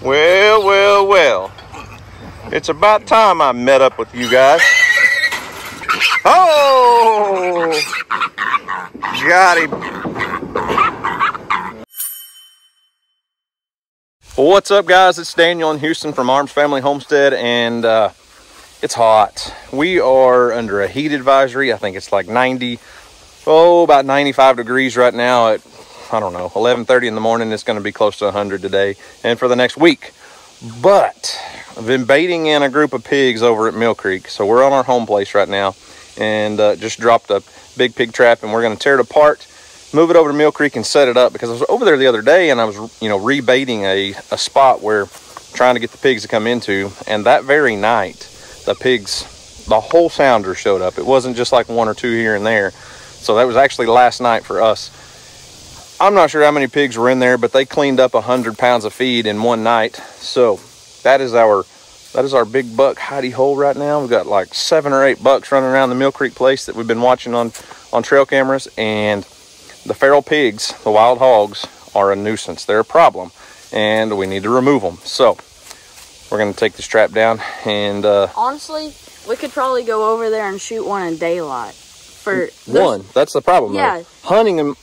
Well, well, well. It's about time I met up with you guys. Oh! Got him. Well, what's up, guys? It's Daniel in Houston from Arms Family Homestead, and it's hot. We are under a heat advisory. I think it's like about 95 degrees right now at, I don't know, 11:30 in the morning. It's going to be close to 100 today and for the next week. But I've been baiting in a group of pigs over at Mill Creek. So we're on our home place right now, and just dropped a big pig trap, and we're going to tear it apart, move it over to Mill Creek and set it up, because I was over there the other day and I was, rebaiting a spot where trying to get the pigs to come into, and that very night the whole sounder showed up. It wasn't just like one or two here and there. So that was actually last night for us. I'm not sure how many pigs were in there, but they cleaned up 100 pounds of feed in one night. So that is our big buck hidey hole right now. We've got like 7 or 8 bucks running around the Mill Creek place that we've been watching on trail cameras. And the feral pigs, the wild hogs, are a nuisance. They're a problem, and we need to remove them. So we're going to take this trap down, and honestly, we could probably go over there and shoot one in daylight. That's the problem. Yeah. Though.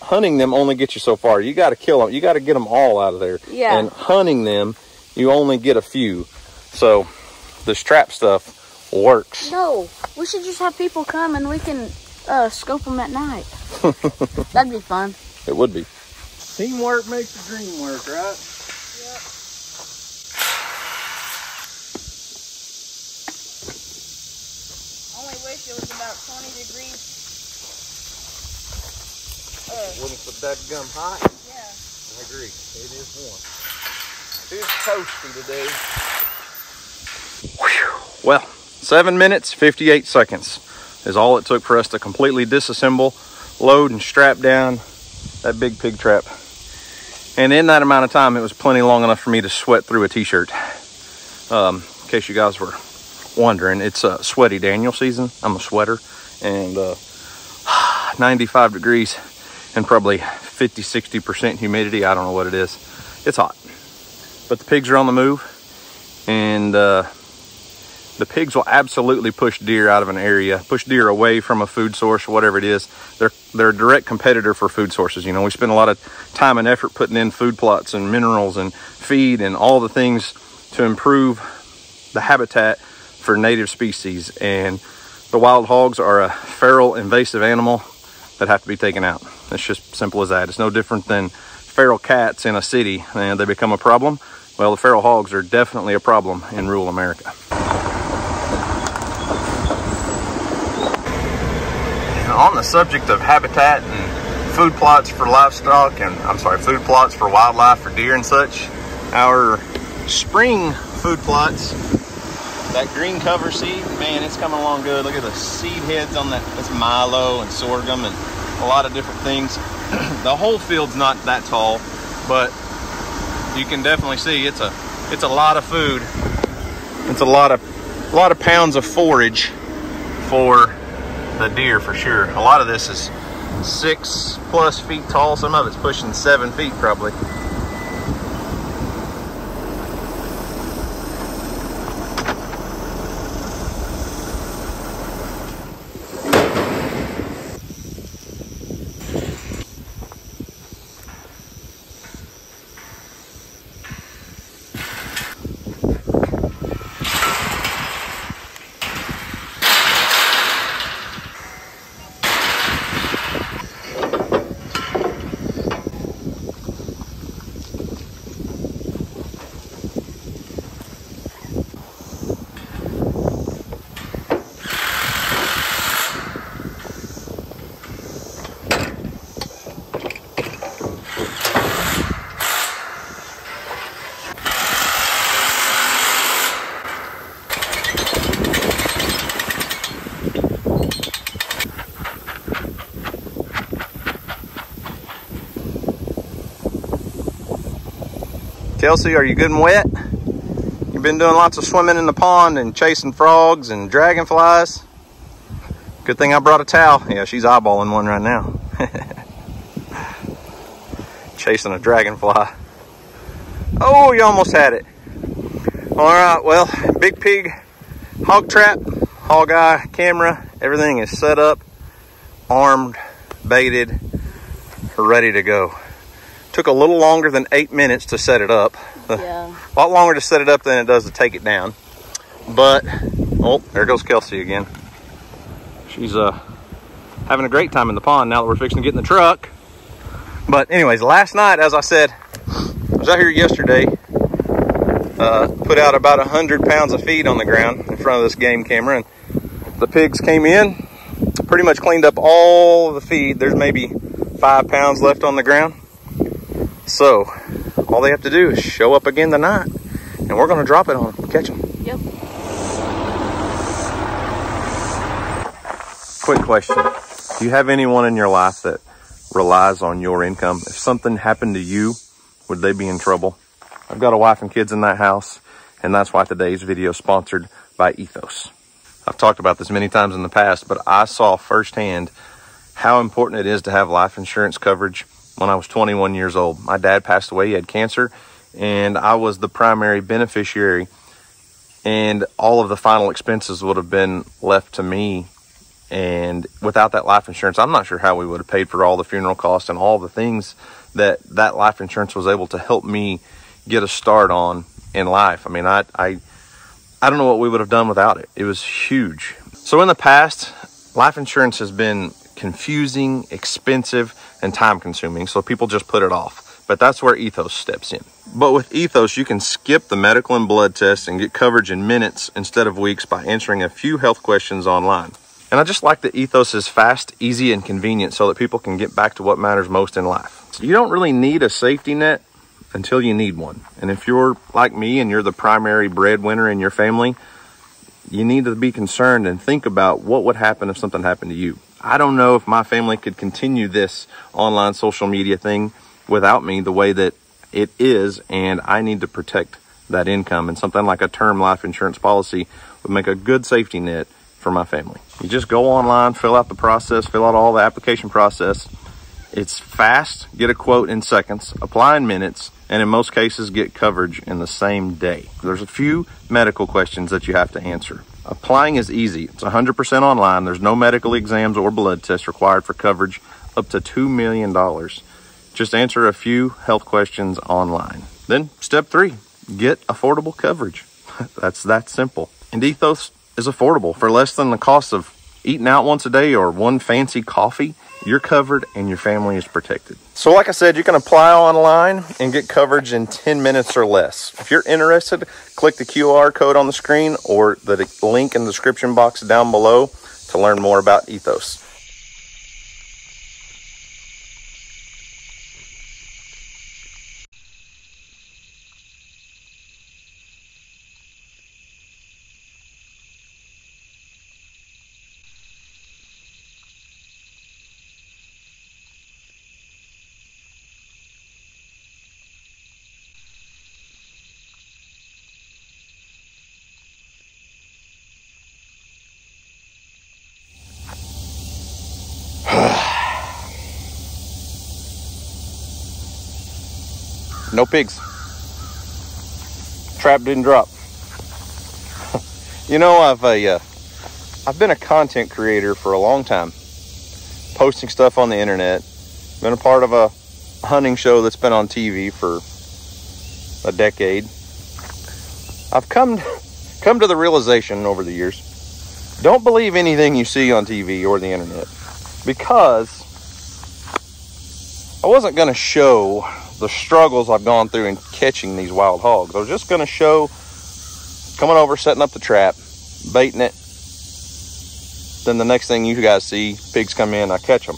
Hunting them only gets you so far. You got to kill them. You got to get them all out of there. Yeah. And hunting them, you only get a few. So this trap stuff works. No, we should just have people come and we can scope them at night. That'd be fun. It would be. Teamwork makes the dream work, right? Yep. Only wish it was about 20 degrees. Wouldn't the dadgum hot? Yeah. I agree. It is warm. It is toasty today. Whew. Well, 7 minutes, 58 seconds is all it took for us to completely disassemble, load, and strap down that big pig trap. And in that amount of time, it was plenty long enough for me to sweat through a t-shirt. In case you guys were wondering, it's sweaty Daniel season. I'm a sweater, and 95 degrees and probably 50-60% humidity. I don't know what it is. It's hot, but the pigs are on the move, and the pigs will absolutely push deer out of an area, push deer away from a food source or whatever it is. They're a direct competitor for food sources. We spend a lot of time and effort putting in food plots and minerals and feed and all the things to improve the habitat for native species. And the wild hogs are a feral invasive animal that have to be taken out. It's just simple as that. It's no different than feral cats in a city and they become a problem. Well, the feral hogs are definitely a problem in rural America. On the subject of habitat and food plots for livestock, and food plots for wildlife, for deer and such, our spring food plots, that green cover seed, man, it's coming along good. Look at the seed heads on that. That's milo and sorghum and a lot of different things. The whole field's not that tall, but you can definitely see it's a lot of food. It's a lot of pounds of forage for the deer, for sure. A lot of this is 6+ feet tall. Some of it's pushing 7 feet probably. Kelsey, are you good and wet? You've been doing lots of swimming in the pond and chasing frogs and dragonflies. Good thing I brought a towel. Yeah, she's eyeballing one right now. Chasing a dragonfly. Oh, you almost had it. All right, well, big pig hog trap, hog eye camera, everything is set up, armed, baited, ready to go. Took a little longer than 8 minutes to set it up. Yeah. A lot longer to set it up than it does to take it down. But, oh, there goes Kelsey again. She's having a great time in the pond now that we're fixing to get in the truck. But anyways, last night, as I said, I was out here yesterday, put out about 100 pounds of feed on the ground in front of this game camera, and the pigs came in, pretty much cleaned up all of the feed. There's maybe 5 pounds left on the ground. So all they have to do is show up again tonight, and we're gonna drop it on them, catch them. Yep. Quick question. Do you have anyone in your life that relies on your income? If something happened to you, would they be in trouble? I've got a wife and kids in that house, and that's why today's video is sponsored by Ethos. I've talked about this many times in the past, but I saw firsthand how important it is to have life insurance coverage when I was 21 years old. My dad passed away, he had cancer, and I was the primary beneficiary, and all of the final expenses would have been left to me. And without that life insurance, I'm not sure how we would have paid for all the funeral costs and all the things that life insurance was able to help me get a start on in life. I mean, I don't know what we would have done without it. It was huge. So in the past, life insurance has been confusing, expensive, and time consuming, so people just put it off. But that's where Ethos steps in. But with Ethos, you can skip the medical and blood tests and get coverage in minutes instead of weeks by answering a few health questions online. And I just like that Ethos is fast, easy, and convenient so that people can get back to what matters most in life. You don't really need a safety net until you need one. And if you're like me and you're the primary breadwinner in your family, you need to be concerned and think about what would happen if something happened to you. I don't know if my family could continue this online social media thing without me the way that it is, and I need to protect that income. And something like a term life insurance policy would make a good safety net for my family. You just go online, fill out the process, fill out all the application process. It's fast, get a quote in seconds, apply in minutes, and in most cases get coverage in the same day. There's a few medical questions that you have to answer. Applying is easy. It's 100% online. There's no medical exams or blood tests required for coverage up to $2 million. Just answer a few health questions online. Then step 3, get affordable coverage. That's that simple. And Ethos is affordable. For less than the cost of eating out once a day or one fancy coffee, you're covered and your family is protected. So like I said, you can apply online and get coverage in 10 minutes or less. If you're interested, click the QR code on the screen or the link in the description box down below to learn more about Ethos. No pigs. Trap didn't drop. You know, I've been a content creator for a long time, posting stuff on the internet. Been a part of a hunting show that's been on TV for a decade. I've come to the realization over the years, don't believe anything you see on TV or the internet, because I wasn't going to show the struggles I've gone through in catching these wild hogs. I was just going to show coming over, setting up the trap, baiting it. Then the next thing you guys see, pigs come in, I catch them.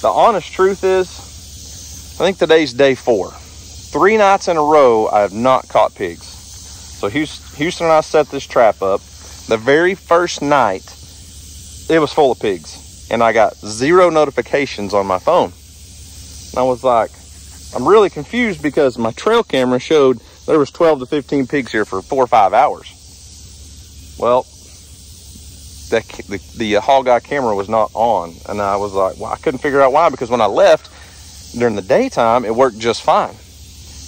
The honest truth is, I think today's day 4. 3 nights in a row, I have not caught pigs. So Houston and I set this trap up. The very first night, it was full of pigs. And I got 0 notifications on my phone. And I was like, I'm really confused because my trail camera showed there was 12 to 15 pigs here for 4 or 5 hours. Well, the hog eye camera was not on. And I was like, well, I couldn't figure out why, because when I left during the daytime, it worked just fine.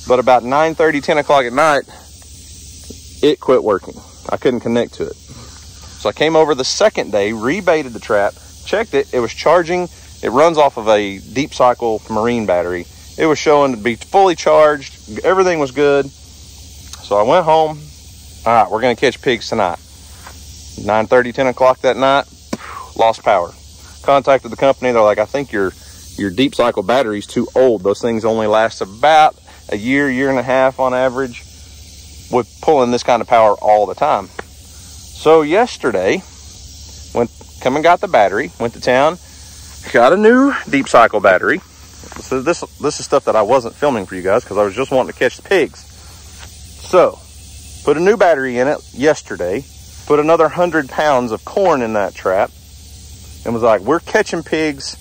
But about 9:30, 10 o'clock at night, it quit working. I couldn't connect to it. So I came over the second day, rebaited the trap, checked it. It was charging. It runs off of a deep cycle marine battery. It was showing to be fully charged. Everything was good. So I went home. All right, we're going to catch pigs tonight. 9:30, 10 o'clock that night, lost power. Contacted the company. They're like, I think your deep cycle battery's too old. Those things only last about a year, year and a half on average with pulling this kind of power all the time. So yesterday, come and got the battery, went to town, got a new deep cycle battery. So this is stuff that I wasn't filming for you guys because I was just wanting to catch the pigs. So, put a new battery in it yesterday, put another 100 pounds of corn in that trap, and was like, we're catching pigs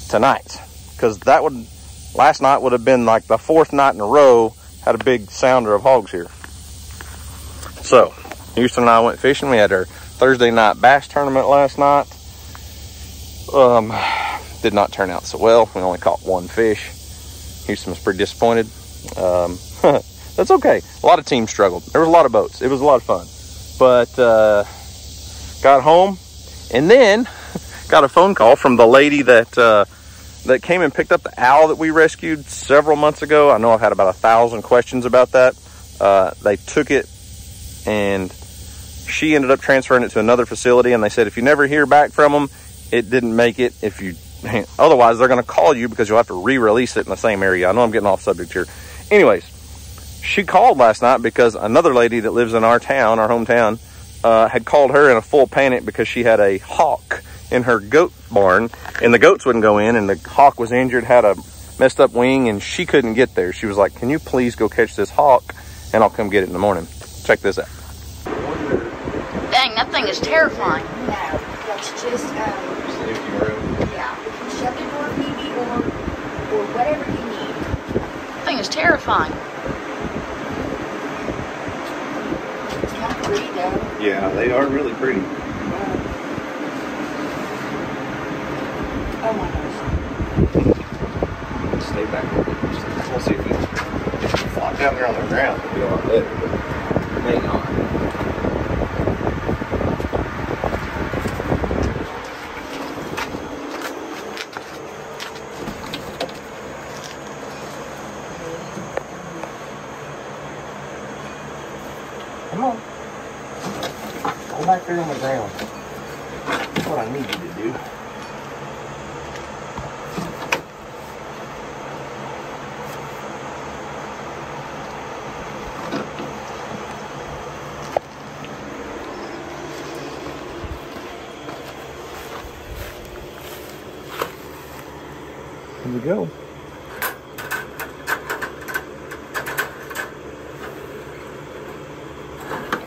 tonight. Because last night would have been like the 4th night in a row, had a big sounder of hogs here. So, Houston and I went fishing. We had our Thursday night bass tournament last night. Did not turn out so well. We only caught 1 fish. Houston was pretty disappointed. That's okay. A lot of teams struggled. There was a lot of boats. It was a lot of fun. But got home and then got a phone call from the lady that came and picked up the owl that we rescued several months ago. I know I've had about 1,000 questions about that. They took it and she ended up transferring it to another facility, and they said if you never hear back from them, it didn't make it. Otherwise they're going to call you because you'll have to re-release it in the same area. I know I'm getting off subject here. Anyways, she called last night because another lady that lives in our town, our hometown, had called her in a full panic because she had a hawk in her goat barn, and the goats wouldn't go in, and the hawk was injured, had a messed up wing, and she couldn't get there. She was like, can you please go catch this hawk, and I'll come get it in the morning. Check this out. Dang, that thing is terrifying. No, that's just, yeah, we can shut the door maybe or whatever you need. That thing is terrifying. It's kind of pretty though. Yeah, they are really pretty. Oh my gosh. Stay back. We'll see if you flop down there on the ground. It'll be a lot better, but may not. Come on. Go back there on the ground. That's what I need you to do. Here we go.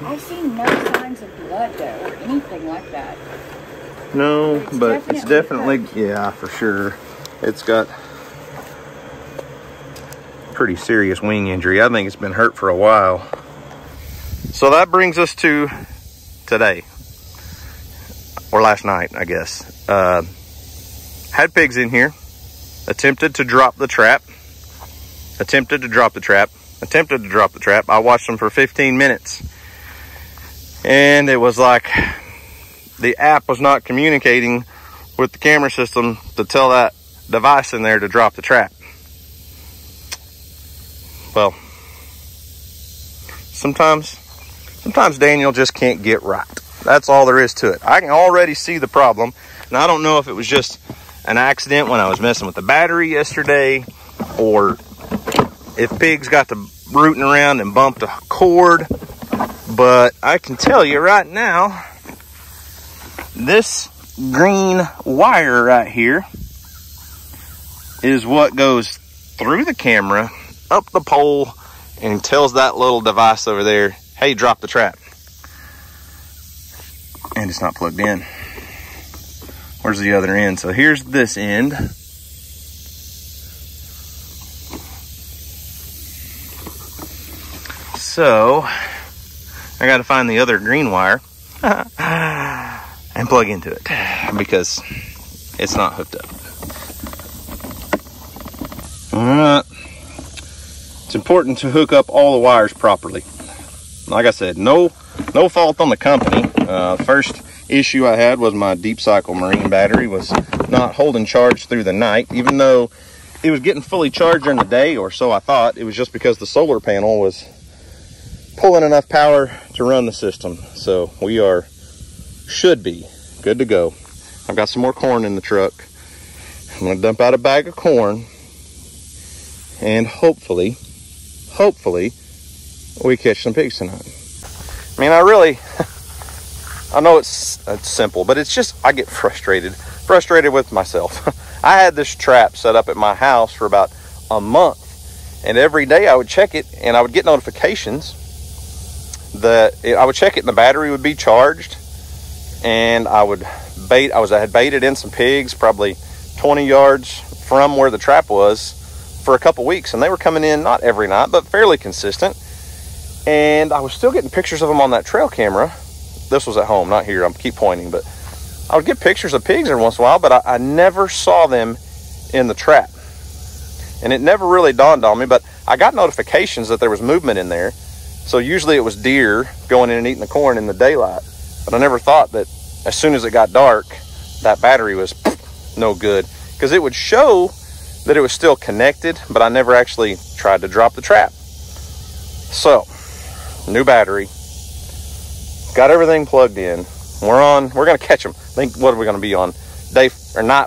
I've seen no signs of blood though, or anything like that. No, but it's definitely, yeah, for sure. It's got pretty serious wing injury. I think it's been hurt for a while. So that brings us to today, or last night, I guess. Had pigs in here, attempted to drop the trap, attempted to drop the trap. I watched them for 15 minutes. And it was like the app was not communicating with the camera system to tell that device in there to drop the trap. Well, sometimes Daniel just can't get right. That's all there is to it. I can already see the problem. And I don't know if it was just an accident when I was messing with the battery yesterday, or if pigs got to rooting around and bumped a cord. But I can tell you right now, this green wire right here is what goes through the camera, up the pole, and tells that little device over there, hey, drop the trap. And it's not plugged in. Where's the other end? So here's this end. So I got to find the other green wire and plug into it because it's not hooked up. All right. It's important to hook up all the wires properly. like I said, no fault on the company. First issue I had was my deep cycle marine battery was not holding charge through the night, even though it was getting fully charged during the day, or so I thought. It was just because the solar panel was pulling enough power to run the system. So we should be good to go. I've got some more corn in the truck. I'm gonna dump out a bag of corn, and hopefully we catch some pigs tonight. I mean, I know it's simple, but it's just, I get frustrated with myself. I had this trap set up at my house for about a month, and every day I would check it and I would get notifications that I would check it and the battery would be charged, and I had baited in some pigs probably 20 yards from where the trap was for a couple weeks, and they were coming in not every night but fairly consistent, and I was still getting pictures of them on that trail camera. This was at home, not here. I keep pointing, but I would get pictures of pigs every once in a while, but I never saw them in the trap, and it never really dawned on me. But I got notifications that there was movement in there, so usually it was deer going in and eating the corn in the daylight, but I never thought that as soon as it got dark that battery was no good, because it would show that it was still connected, but I never actually tried to drop the trap. So, new battery, got everything plugged in. We're gonna catch them. I think, what are we gonna be on? Night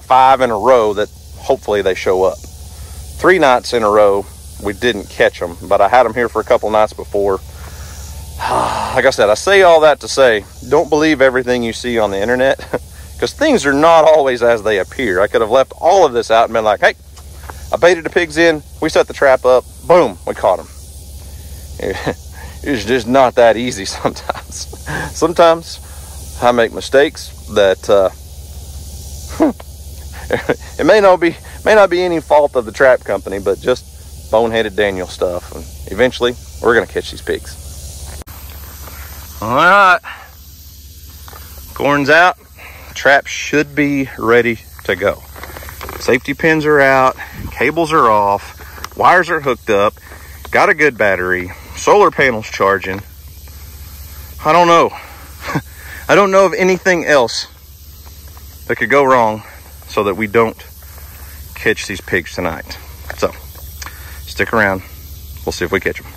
5 in a row that hopefully they show up. 3 nights in a row we didn't catch them, but I had them here for a couple nights before. Like I said, I say all that to say, don't believe everything you see on the internet, because things are not always as they appear. I could have left all of this out and been like, hey, I baited the pigs in, we set the trap up, boom, we caught them. It's just not that easy sometimes. Sometimes I make mistakes that it may not be any fault of the trap company, but just boneheaded Daniel stuff. And eventually we're gonna catch these pigs. All right, corn's out, trap should be ready to go. Safety pins are out, cables are off, wires are hooked up, got a good battery, solar panel's charging. I don't know. I don't know of anything else that could go wrong so that we don't catch these pigs tonight. So, stick around. We'll see if we catch them.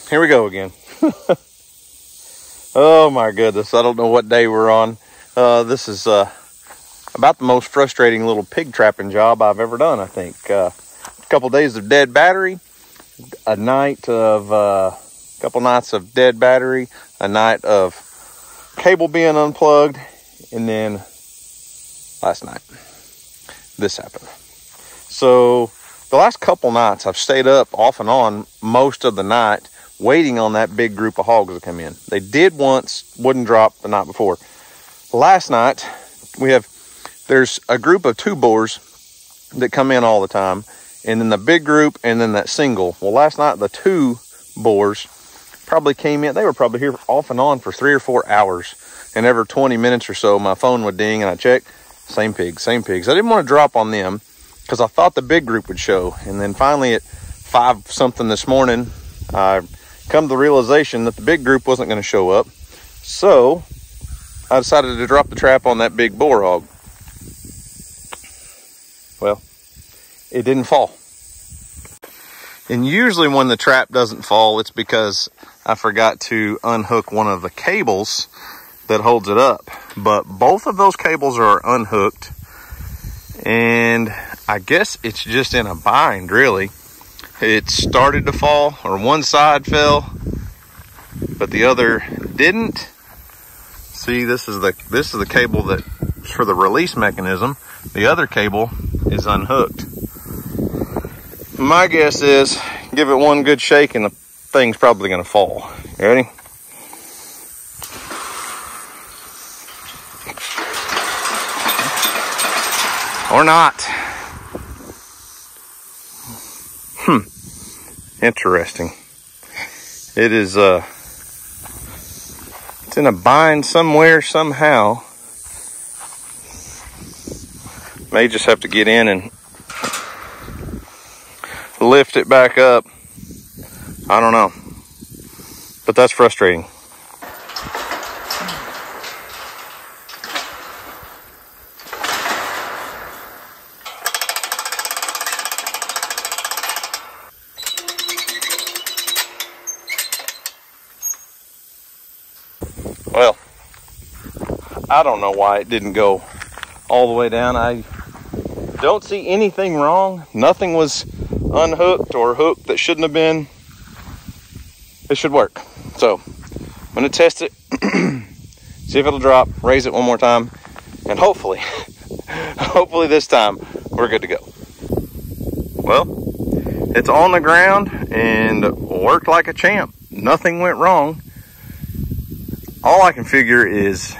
Here we go again. Oh my goodness, I don't know what day we're on. This is about the most frustrating little pig trapping job I've ever done, I think. A couple days of dead battery, a couple nights of dead battery, a night of cable being unplugged, and then last night this happened. So the last couple nights I've stayed up off and on most of the night waiting on that big group of hogs to come in. They did once, wouldn't drop the night before. Last night there's a group of 2 boars that come in all the time, and then the big group, and then that single. Well, last night the 2 boars probably came in. They were probably here off and on for 3 or 4 hours, and every 20 minutes or so my phone would ding and I check, same pigs. I didn't want to drop on them because I thought the big group would show. And then finally at 5 something this morning, I come to the realization that the big group wasn't going to show up. So I decided to drop the trap on that big bull hog. Well, it didn't fall. And usually when the trap doesn't fall, it's because I forgot to unhook one of the cables that holds it up. But both of those cables are unhooked. And I guess it's just in a bind, really. It started to fall, or one side fell, but the other didn't. See, this is the cable that's for the release mechanism. The other cable is unhooked. My guess is, give it one good shake and the thing's probably gonna fall. You ready? Or not. Interesting. It is, it's in a bind somewhere, somehow. May just have to get in and lift it back up. I don't know. But that's frustrating. Well, I don't know why it didn't go all the way down. I don't see anything wrong. Nothing was unhooked or hooked that shouldn't have been. It should work. So I'm gonna test it, see if it'll drop, raise it one more time, and hopefully, hopefully this time we're good to go. Well, it's on the ground and worked like a champ. Nothing went wrong. All I can figure is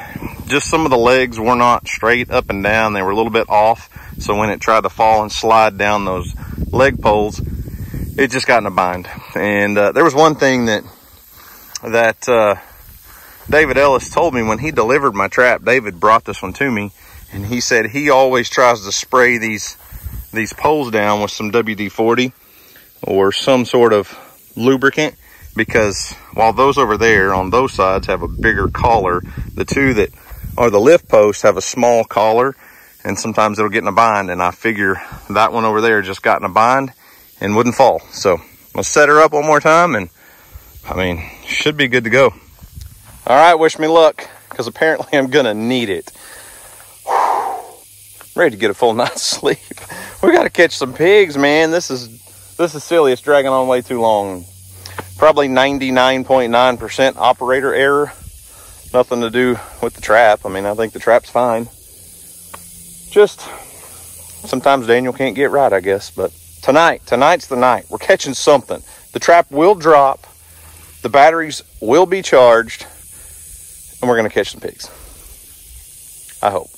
just some of the legs were not straight up and down. They were a little bit off. So when it tried to fall and slide down those leg poles, it just got in a bind. And there was one thing that David Ellis told me when he delivered my trap. David brought this one to me, and he said he always tries to spray these poles down with some WD-40 or some sort of lubricant, because while those over there on those sides have a bigger collar, the two that are the lift posts have a small collar, and sometimes it'll get in a bind. And I figure that one over there just got in a bind and wouldn't fall. So I'll set her up one more time, and I mean, should be good to go. All right, wish me luck, because apparently I'm gonna need it. Whew. Ready to get a full night's sleep. We gotta catch some pigs, man. This is silly. It's dragging on way too long. Probably 99.9% operator error. Nothing to do with the trap. I mean, I think the trap's fine. Just sometimes Daniel can't get right, I guess. But tonight's the night. We're catching something. The trap will drop. The batteries will be charged. And we're going to catch some pigs. I hope.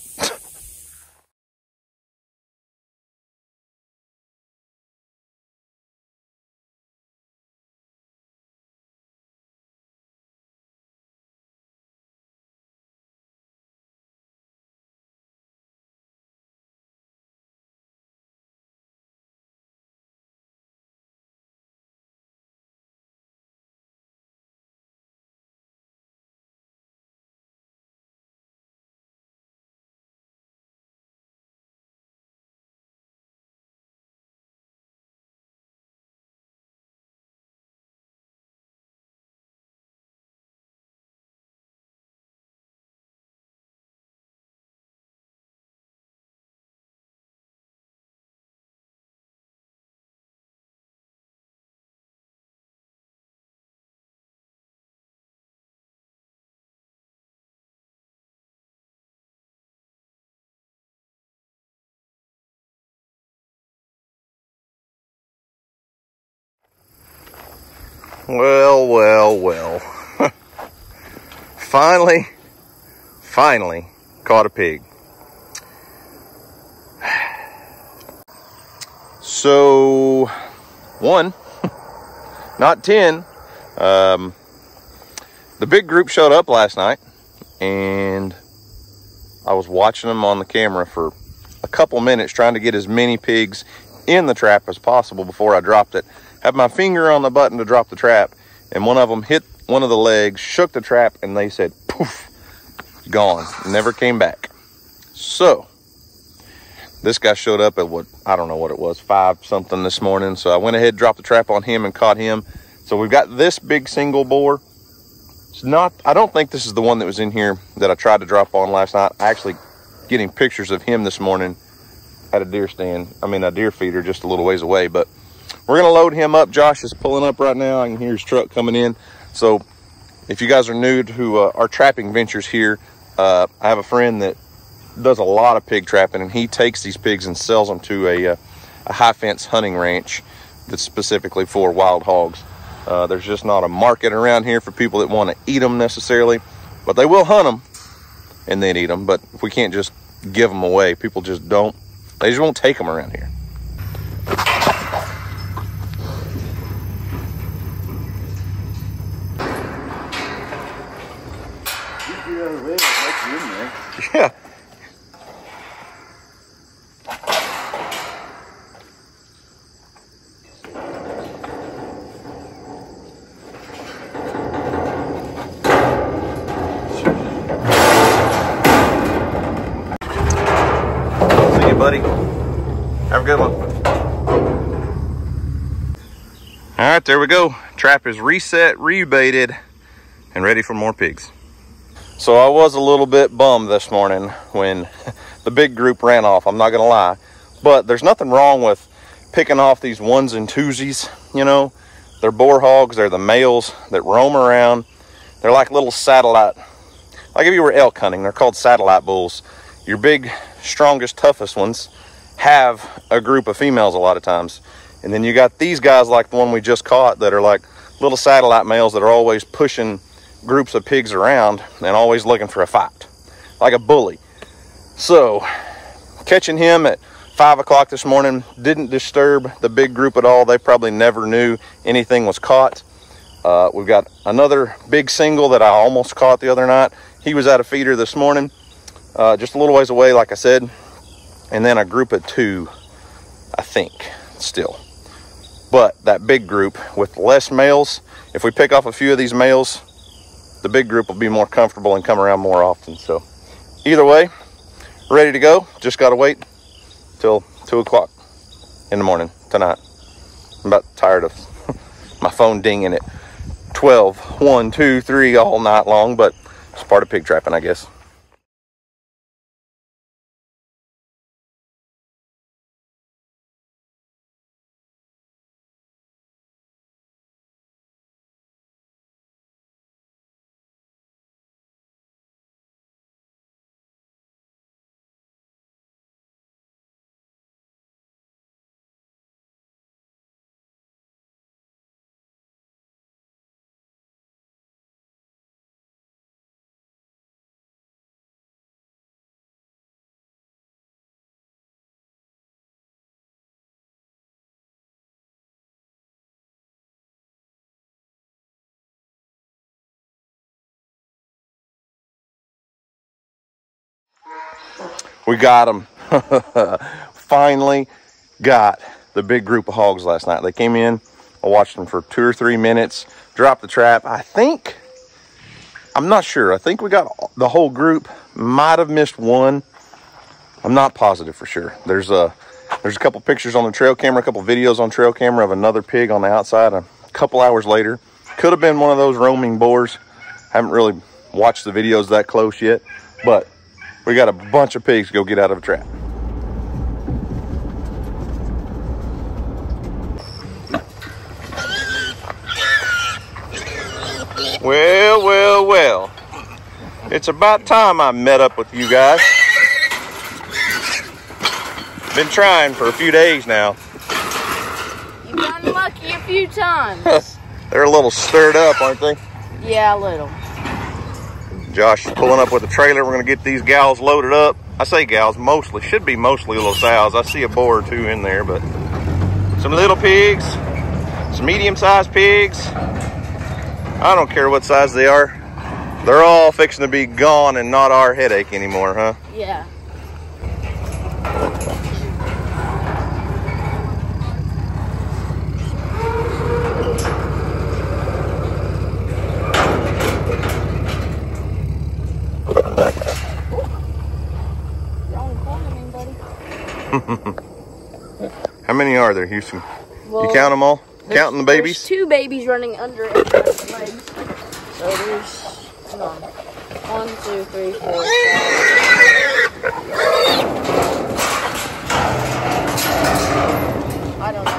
Well. Finally caught a pig. So, 1, not 10. The big group showed up last night, and I was watching them on the camera for a couple minutes, trying to get as many pigs in the trap as possible before I dropped it. Had my finger on the button to drop the trap, and one of them hit one of the legs, shook the trap, and they said, poof, gone. Never came back. So this guy showed up at what, I don't know what it was, 5 something this morning. So I went ahead, dropped the trap on him and caught him. So we've got this big single boar. It's not, I don't think this is the one that was in here that I tried to drop on last night. Actually getting pictures of him this morning at a deer stand. I mean, a deer feeder just a little ways away, but we're gonna load him up. Josh is pulling up right now. I can hear his truck coming in. So if you guys are new to our trapping ventures here, I have a friend that does a lot of pig trapping, and he takes these pigs and sells them to a high fence hunting ranch that's specifically for wild hogs. There's just not a market around here for people that want to eat them necessarily, but they will hunt them and then eat them. But if we can't just give them away, people just don't, they just won't take them around here. Yeah. See you, buddy. Have a good one. All right, there we go. Trap is reset, rebaited, and ready for more pigs. So I was a little bit bummed this morning when the big group ran off, I'm not gonna lie. But there's nothing wrong with picking off these ones and twosies, you know. They're boar hogs, they're the males that roam around. They're like little satellite, like if you were elk hunting, they're called satellite bulls. Your big, strongest, toughest ones have a group of females a lot of times. And then you got these guys like the one we just caught that are like little satellite males that are always pushing groups of pigs around and always looking for a fight, like a bully. So catching him at 5 o'clock this morning didn't disturb the big group at all. They probably never knew anything was caught. We've got another big single that I almost caught the other night. He was at a feeder this morning, just a little ways away, like I said. And then a group of 2, I think, still. But that big group with less males, if we pick off a few of these males, the big group will be more comfortable and come around more often. So either way, ready to go. Just got to wait till 2 o'clock in the morning tonight. I'm about tired of my phone dinging at 12, 1, 2, 3 all night long, but it's part of pig trapping, I guess. We got them. Finally got the big group of hogs last night. They came in, I watched them for 2 or 3 minutes, dropped the trap. I'm not sure. I think we got the whole group. Might have missed one. I'm not positive for sure. There's a couple pictures on the trail camera, a couple videos on trail camera of another pig on the outside a couple hours later. Could have been one of those roaming boars. Haven't really watched the videos that close yet, but we got a bunch of pigs to go get out of a trap. Well, well, well. It's about time I met up with you guys. Been trying for a few days now. You've gotten lucky a few times. They're a little stirred up, aren't they? Yeah, a little. Josh is pulling up with a trailer. We're gonna get these gals loaded up. I say gals, mostly, should be mostly little sows. I see a boar or 2 in there, but some little pigs, some medium-sized pigs. I don't care what size they are. They're all fixing to be gone and not our headache anymore, huh? Yeah. How many are there, Houston? Well, you count them all? Counting the babies? There's 2 babies running under everyone's legs. So there's, hold on, 1, 2, 3, 4, 5. I don't know.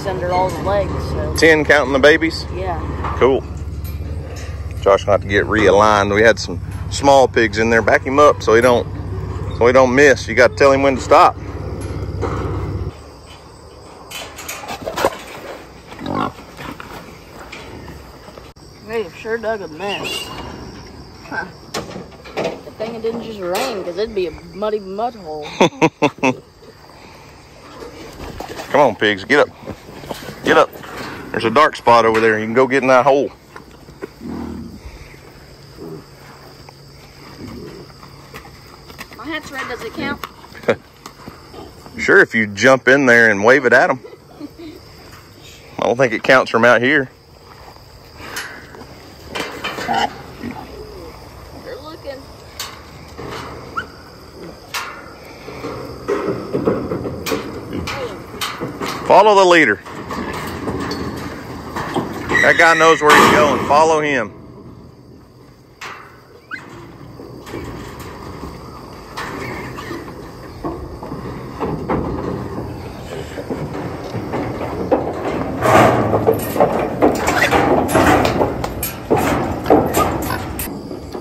Under all the legs, so 10 counting the babies? Yeah. Cool. Josh will have to get realigned. We had some small pigs in there. Back him up so he don't miss. You got to tell him when to stop. They have sure dug a mess. Huh. Good thing it didn't just rain, because it'd be a muddy mud hole. Come on, pigs, get up. Get up. There's a dark spot over there. You can go get in that hole. My hat's red, does it count? Sure, if you jump in there and wave it at them. I don't think it counts from out here. They're looking. Follow the leader. That guy knows where he's going. Follow him.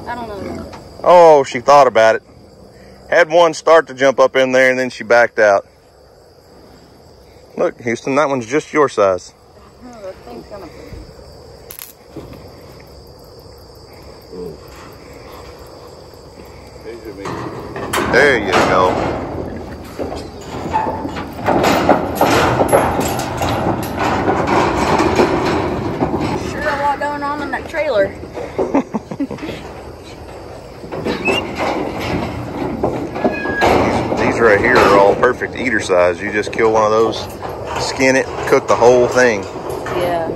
I don't know. Oh, she thought about it. Had one start to jump up in there and then she backed out. Look, Houston, that one's just your size. Oh, that thing's gonna be. There you go. Sure a lot going on in that trailer. These right here are all perfect eater size. You just kill one of those, skin it, cook the whole thing. Yeah.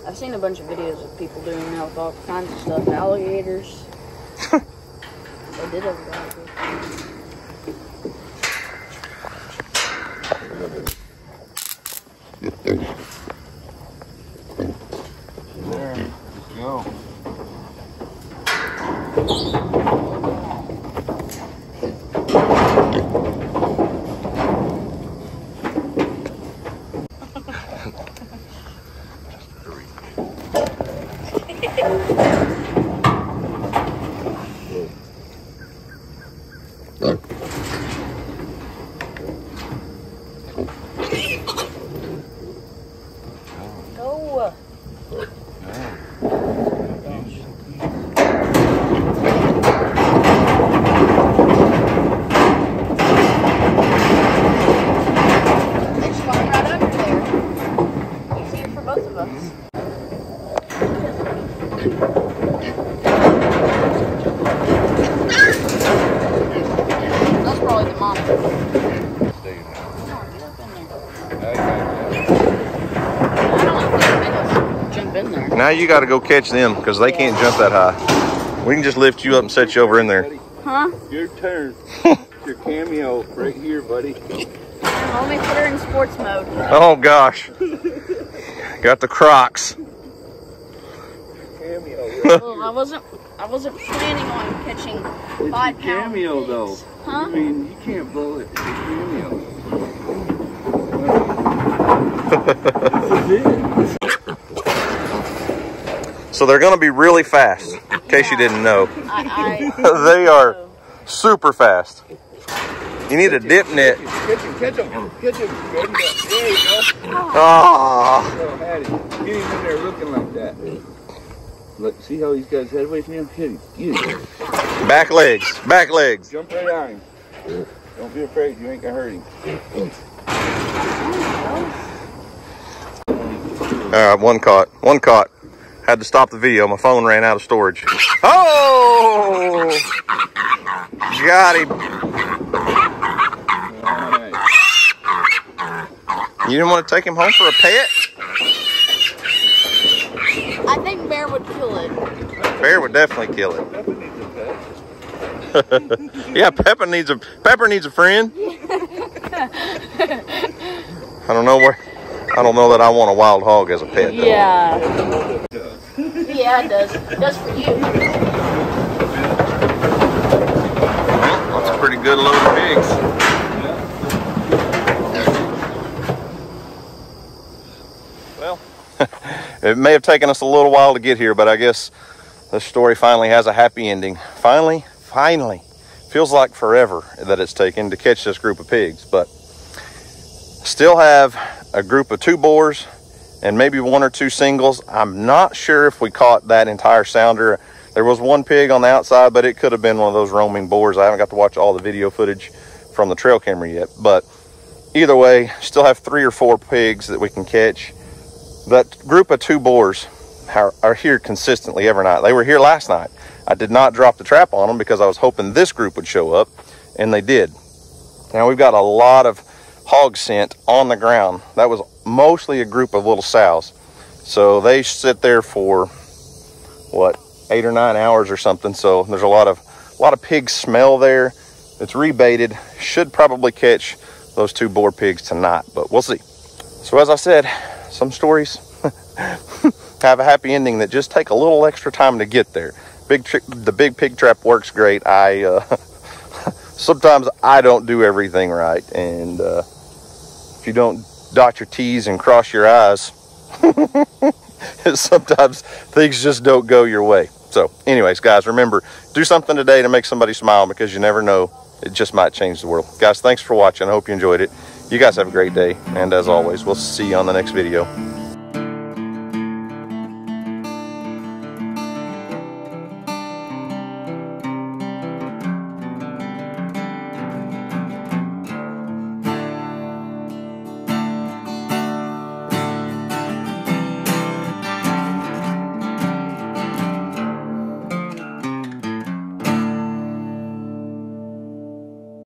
I've seen a bunch of videos of people doing that with all kinds of stuff. Alligators. They did have alligators. There you go. Go. There's one right under there. Easier for both of us. That's probably the mom. Now you got to go catch them because they can't jump that high. We can just lift you up and set you over in there. Huh? Your turn. Your cameo right here, buddy. Let me put her in sports mode. Oh gosh. Got the Crocs. Cameo. Well, I wasn't planning on catching It's 5 a pound cameo fish. though. Huh? I mean, you can't blow it. It's a cameo. This is it. So they're going to be really fast, in case you didn't know. They are super fast. You need a dip net. Catch him. There you go. Ah. Oh, had him. Get him in there looking like that. Look, see how he's got his head away from him? Hit him. Get him. Back legs. Back legs. Jump right on him. Don't be afraid. You ain't gonna hurt him. All right, one caught. One caught. Had to stop the video. My phone ran out of storage. Oh! Got him. Alright. You didn't want to take him home for a pet? I think Bear would kill it. Bear would definitely kill it. Pepper needs a pet. Yeah, Pepper needs a friend. I don't know that I want a wild hog as a pet. Though. Yeah. Yeah, it does. It does for you. Well, that's a pretty good load of pigs. Well, it may have taken us a little while to get here, but I guess this story finally has a happy ending. Finally. Feels like forever that it's taken to catch this group of pigs, but still have a group of 2 boars and maybe 1 or 2 singles. I'm not sure if we caught that entire sounder. There was 1 pig on the outside, but it could have been one of those roaming boars. I haven't got to watch all the video footage from the trail camera yet, but either way, still have 3 or 4 pigs that we can catch. That group of 2 boars are here consistently every night. They were here last night. I did not drop the trap on them because I was hoping this group would show up, and they did. Now we've got a lot of hog scent on the ground. That was mostly a group of little sows. So they sit there for, what, 8 or 9 hours or something. So there's a lot of pig smell there. It's rebaited. Should probably catch those 2 boar pigs tonight, but we'll see. So as I said, some stories have a happy ending that just take a little extra time to get there. The big pig trap works great. Sometimes I don't do everything right, and if you don't dot your T's and cross your I's, sometimes things just don't go your way. So anyways, guys, remember, do something today to make somebody smile, because you never know, it just might change the world. Guys, thanks for watching. I hope you enjoyed it. You guys have a great day, and as always, we'll see you on the next video.